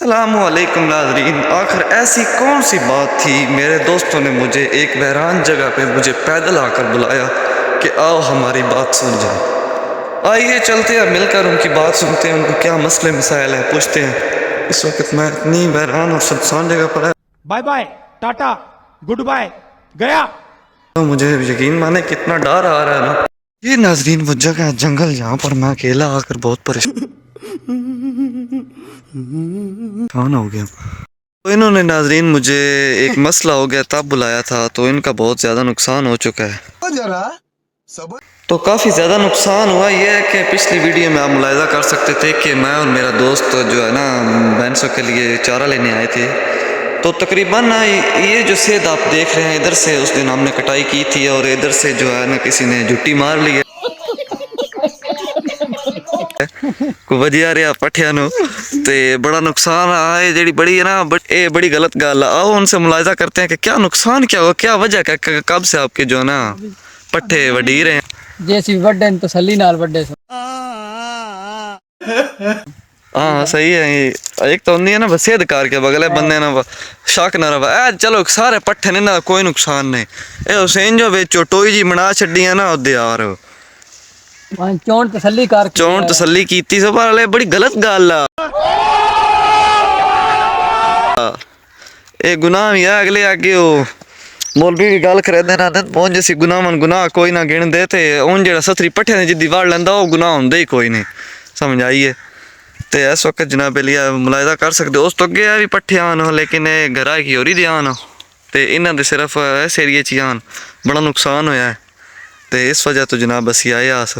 अस्सलामुअलैकुम नाज़रीन। आखिर ऐसी कौन सी बात थी, मेरे दोस्तों ने मुझे एक वीरान जगह पे मुझे पैदल आकर बुलाया कि आओ हमारी बात सुन जाओ। आइए चलते हैं, मिलकर उनकी बात सुनते हैं, उनको क्या मसले मसाइल है पूछते हैं। इस वक्त मैं इतनी वीरान और सुनसान जगह पर है, bye bye tata goodbye गया। तो मुझे यकीन माने कितना डर आ रहा है ना। ये नाज़रीन वो जगह है, जंगल, जहाँ पर मैं अकेला आकर बहुत परेशान हो गया। तो इन्होंने नाजरीन मुझे एक मसला हो गया तब बुलाया था, तो इनका बहुत ज़्यादा नुकसान हो चुका है। जरा सब तो काफ़ी ज़्यादा नुकसान हुआ। यह है कि पिछली वीडियो में आप मुलाहिजा कर सकते थे कि मैं और मेरा दोस्त जो है ना भैंसों के लिए चारा लेने आए थे। तो तकरीबन ये जो सेध आप देख रहे हैं, इधर से उस दिन हमने कटाई की थी और इधर से जो है ना किसी ने जुट्टी मार ली है। को वजिया रहा पठिया नो ते बड़ा नुकसान आए जी बड़ी है ना, बट ये बड़ी गलत गल। आओ उनसे मुलाहिजा करते हैं कि क्या नुकसान क्या हुआ, क्या वजह क्या, कब से आपके जो है ना पट्ठे वडी रहे हैं। जैसी वड्डे तसल्ली नाल वड्डे से। हाँ सही है। एक तो होंगी है ना सेध करके बगले बंदे ना शक ना रहा। चलो सारे पट्ठे ने ना कोई नुकसान नहीं। ये हुसैन जो बेचो टोई जी बना छड़ी है ना उदे यार चौन तसल्ली कर चौन तसल्ली की सब वाले बड़ी गलत गल आ। ये गुनाह भी है अगले आगे वो मौलवी भी गल करे देना पहुंच जैसी गुनाह मन गुनाह कोई ना गिन दे थे उन जेड़ा सतरी पट्ठे ने जिद्दी वाड़ लेंदा वो गुनाह होंदे ही कोई नहीं। समझ आइए। तो इस वक्त जनाब लिया मुलाहिजा कर सकते हो, उस तो अगे भी पट्ठे आन हो, लेकिन घरा की होरी दे आन तो इन्हों दे सिर्फ इस एरिए च आन बड़ा नुकसान होया है। तो इस वजह तो जनाब असी आए अस